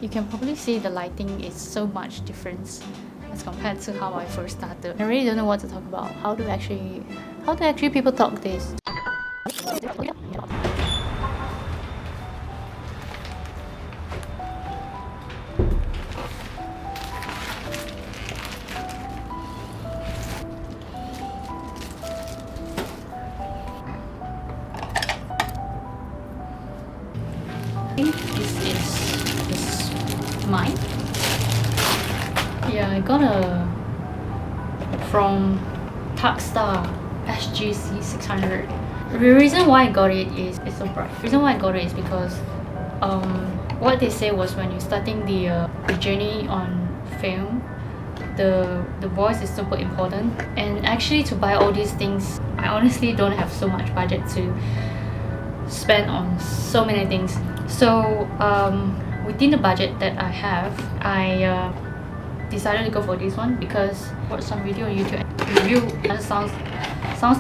You can probably see the lighting is so much difference as compared to how I first started. I really don't know what to talk about. How do actually people talk this? This is mine. Yeah, I got a from Takstar SGC 600. The reason why I got it is it's so bright. The reason why I got it is because what they say was when you're starting the journey on film, the voice is super important. And actually, to buy all these things, I honestly don't have so much budget to spend on so many things. So within the budget that I have, I decided to go for this one because I watched some video on YouTube. Review sounds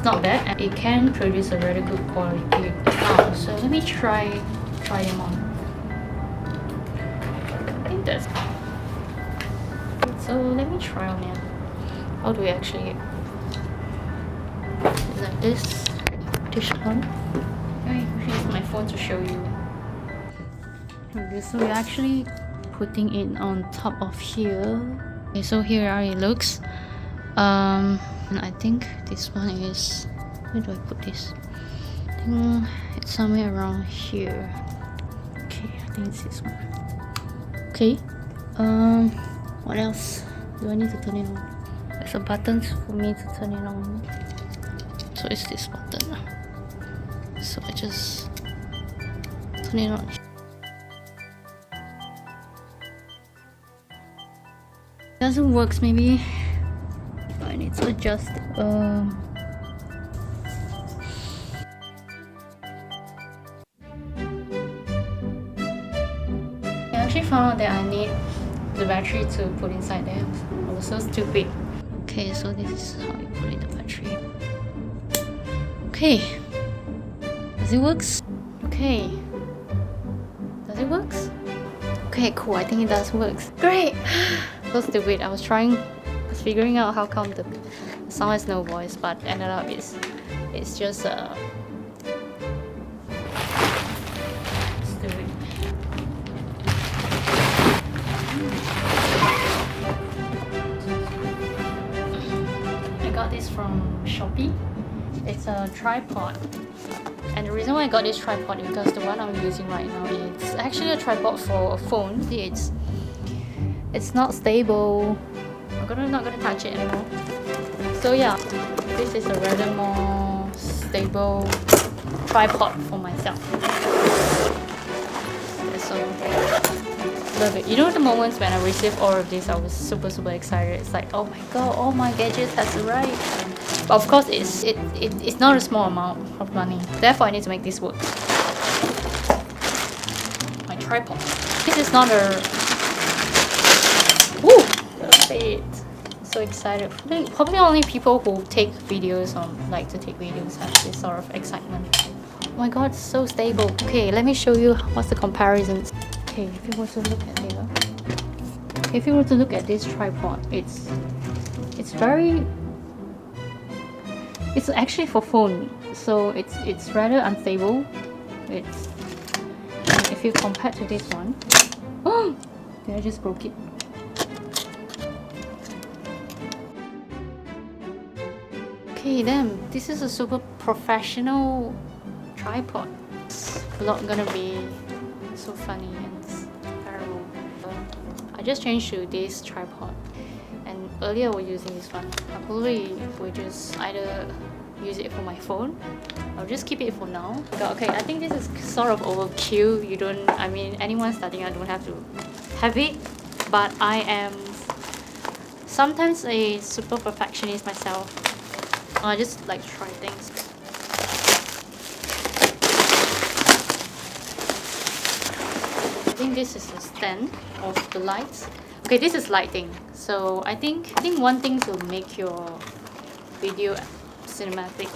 not bad, and it can produce a very good quality sound. So let me try them on. I think that's so. Let me try on it. How do we actually like this one? Let me use my phone to show you. Okay, so we're actually putting it on top of here. Okay, so here how it looks. And I think this one is, where do I put this? I think it's somewhere around here. Okay, I think it's this one. Okay. What else do I need to turn it on? There's a button for me to turn it on. So it's this button. So I just turn it on. Doesn't work, maybe I need to adjust it. I actually found out that I need the battery to put inside there. I was so stupid. Okay, so this is how you put in the battery. Okay, does it works? Okay, does it works? Okay, cool, I think it does works. Great. So stupid. I was figuring out how come the song has no voice, but ended up it's just stupid. I got this from Shopee. It's a tripod. And the reason why I got this tripod is because the one I'm using right now is actually a tripod for a phone. See, it's not stable. I'm not gonna touch it anymore. So yeah, this is a rather more stable tripod for myself. So love it. You know, the moments when I received all of this, I was super excited. It's like, oh my god, all my gadgets has arrived. But of course, it's not a small amount of money. Therefore, I need to make this work. My tripod. This is not a. Woo! It. So excited. Probably only people who take videos like to take videos have this sort of excitement. Oh my god, it's so stable. Okay, let me show you what's the comparisons. Okay, if you were to look at here, if you were to look at this tripod, it's actually for phone, so it's rather unstable. If you compare to this one, oh, did I just broke it? Okay, then this is a super professional tripod. It's not gonna be so funny and terrible. I just changed to this tripod, and earlier I was using this one. I probably will just either use it for my phone. I'll just keep it for now. Okay, I think this is sort of overkill. I mean, anyone starting out don't have to have it, but I am sometimes a super perfectionist myself. I just like to try things. I think this is a stand of the lights. Okay, this is lighting. So I think one thing to make your video cinematic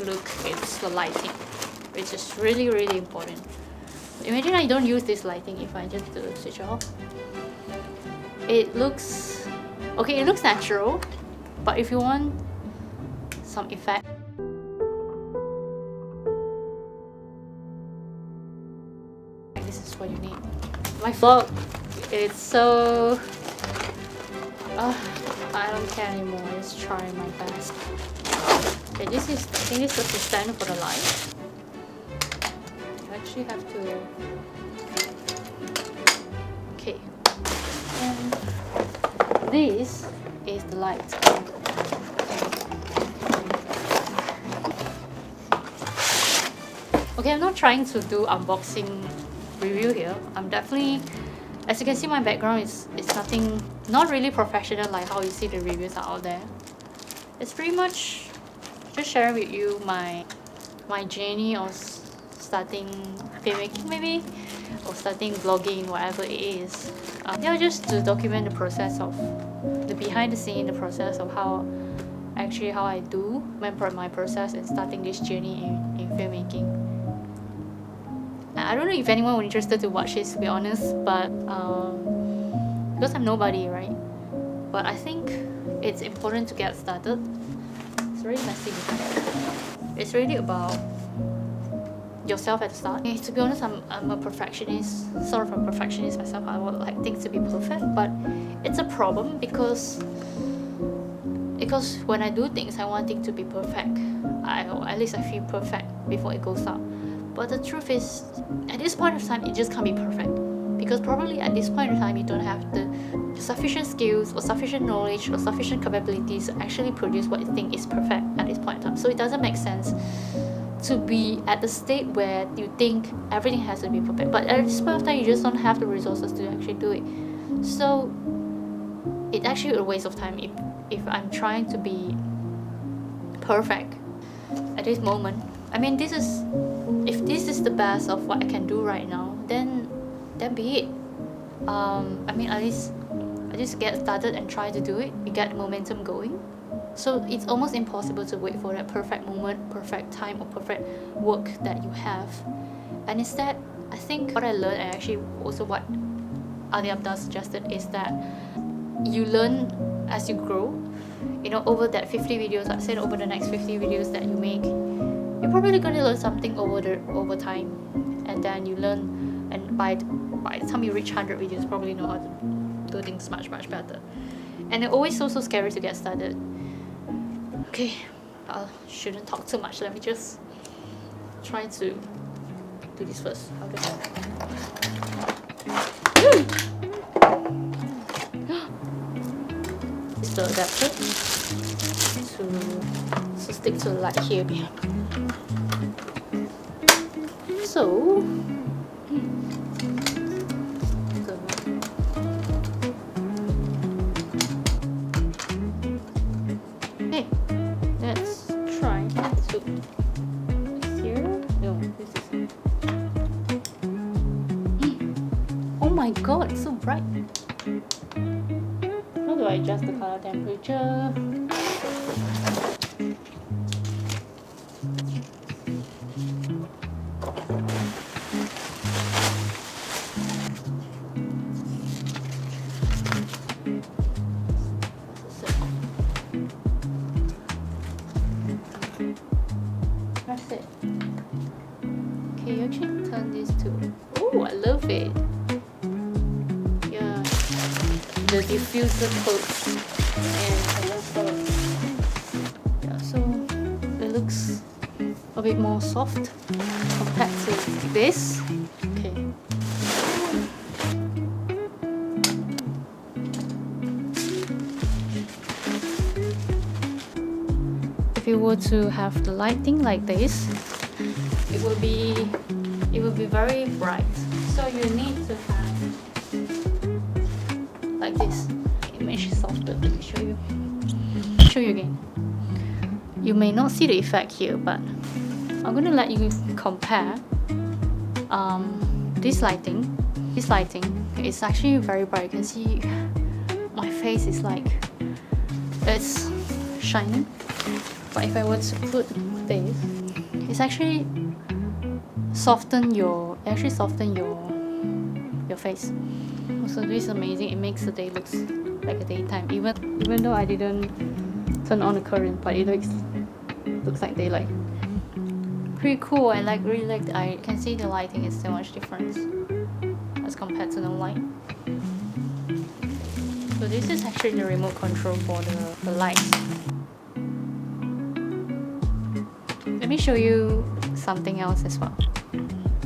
look is the lighting, which is really important. imagine I don't use this lighting if I just do switch off. It looks okay, it looks natural, but if you want some effect, this is what you need. My vlog, it's so I don't care anymore. Just try my best. Okay, I think this is the stand for the light. I actually have to. Okay, and this is the light. Okay, I'm not trying to do unboxing review here. I'm definitely, as you can see, my background is nothing, not really professional like how you see the reviews are out there. It's pretty much just sharing with you my journey of starting filmmaking maybe, or starting vlogging, whatever it is. Yeah, just to document the process of the behind the scene, the process of how I do my process in starting this journey in filmmaking. I don't know if anyone would be interested to watch this, to be honest, but because I'm nobody, right? But I think it's important to get started. It's really messy. It's really about yourself at the start. Okay, to be honest, I'm a perfectionist, sort of a perfectionist myself. I would like things to be perfect, but it's a problem because when I do things, I want things to be perfect. Or at least I feel perfect before it goes out. But the truth is, at this point of time, it just can't be perfect. Because probably at this point in time, you don't have the sufficient skills or sufficient knowledge or sufficient capabilities to actually produce what you think is perfect at this point in time. So it doesn't make sense to be at the state where you think everything has to be perfect. But at this point of time, you just don't have the resources to actually do it. So it's actually a waste of time if I'm trying to be perfect at this moment. I mean, if this is the best of what I can do right now, then be it. I mean, at least I just get started and try to do it. You get the momentum going. So it's almost impossible to wait for that perfect moment, perfect time, or perfect work that you have. And instead, I think what I learned, and actually also what Ali Abdal suggested, is that you learn as you grow. You know, over that 50 videos, I said over the next 50 videos that you make, you're probably going to learn something over time, and then you learn, and by the time you reach 100 videos, probably know how to do things much better. And it's always so scary to get started. Okay, I shouldn't talk too much. Let me just try to do this first. It's the adapter to stick to the light here behind. So okay, let's try to here. No, this is. Oh my god, it's so bright. How do I adjust the color temperature? That's it. Okay, you actually turn this to. Oh, I love it. Yeah, the diffuser coats, and I love the. Yeah, so it looks a bit more soft compared to this. Okay. If you were to have the lighting like this, it will be very bright. So you need to have like this. Image is softer. Let me show you. Show you again. You may not see the effect here, but I'm gonna let you compare. This lighting is actually very bright. You can see my face is like it's shining. But if I were to put this, it's actually soften your they actually soften your face. Also, this is amazing. It makes the day looks like a daytime, even though I didn't turn on the current, but it looks like daylight. Pretty cool. I really like I can see the lighting is so much different as compared to no light. So this is actually the remote control for the lights. Let me show you something else as well.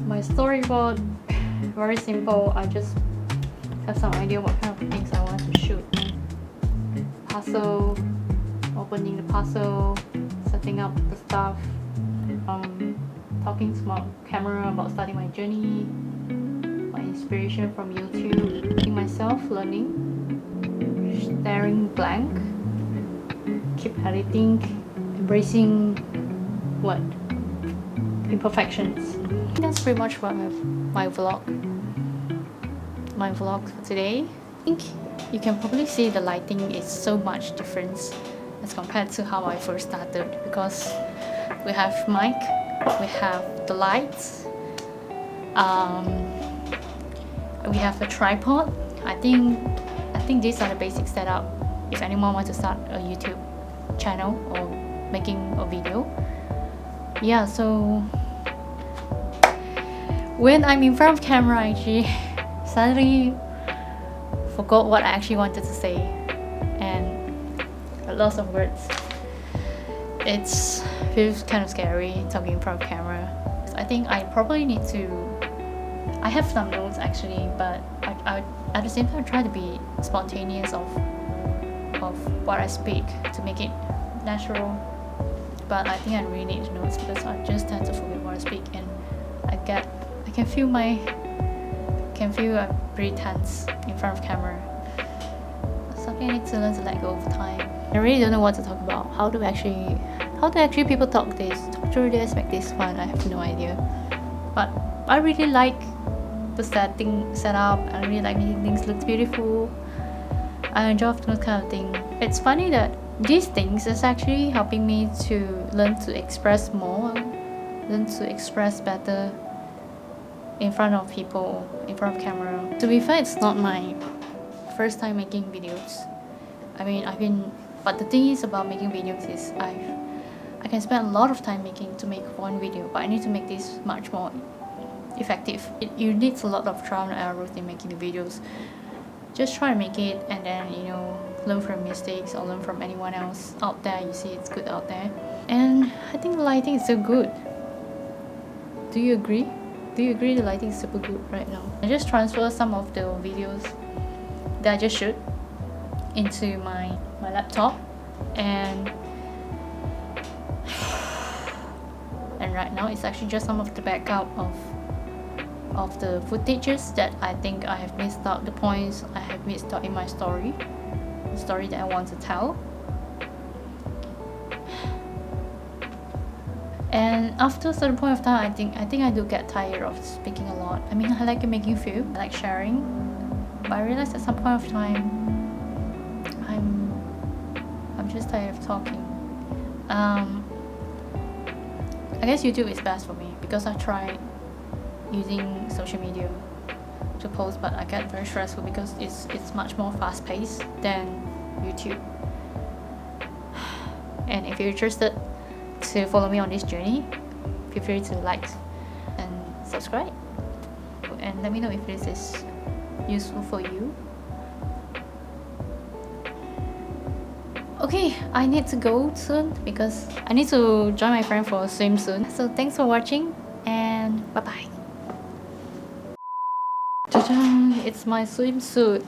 My storyboard, very simple. I just have some idea what kind of things I want to shoot. Puzzle, opening the puzzle, setting up the stuff, talking to my camera about starting my journey, my inspiration from YouTube, seeing myself learning, staring blank, keep editing, embracing what? Imperfections. That's pretty much what my vlog for today. I think you can probably see the lighting is so much different as compared to how I first started, because we have mic, we have the lights, we have a tripod. I think these are the basic setup if anyone wants to start a YouTube channel or making a video. Yeah, so when I'm in front of camera, I actually suddenly forgot what I actually wanted to say, and a lot of words. It feels kind of scary talking in front of camera. I think I probably need to. I have some notes actually, but I at the same time try to be spontaneous of what I speak to make it natural. But I think I really need notes because I just tend to forget what I speak, and I can feel I'm pretty tense in front of camera. Something I need to learn to let go over time. I really don't know what to talk about. How do actually people talk through this, make this fun? I have no idea. But I really like the setup. I really like making things look beautiful. I enjoy those kind of thing. It's funny that these things is actually helping me to learn to express more, learn to express better in front of people, in front of camera. To be fair, it's not my first time making videos. I mean, but the thing is about making videos is I can spend a lot of time to make one video, but I need to make this much more effective. You need a lot of trial and errors in making the videos. Just try to make it, and then learn from mistakes or learn from anyone else out there. You see it's good out there, and I think the lighting is so good. Do you agree? The lighting is super good right now. I just transfer some of the videos that I just shoot into my laptop, and right now it's actually just some of the backup of the footages that I think I have missed out, the points I have missed out in my story, the story that I want to tell. And after a certain point of time, I think I do get tired of speaking a lot. I mean, I like making film, I like sharing, but I realized at some point of time I'm just tired of talking. I guess YouTube is best for me because I tried using social media to post, but I get very stressful because it's much more fast-paced than YouTube. And if you're interested to follow me on this journey, feel free to like and subscribe, and let me know if this is useful for you. Okay, I need to go soon because I need to join my friend for a swim soon. So thanks for watching, and bye bye. Ta-da! It's my swimsuit.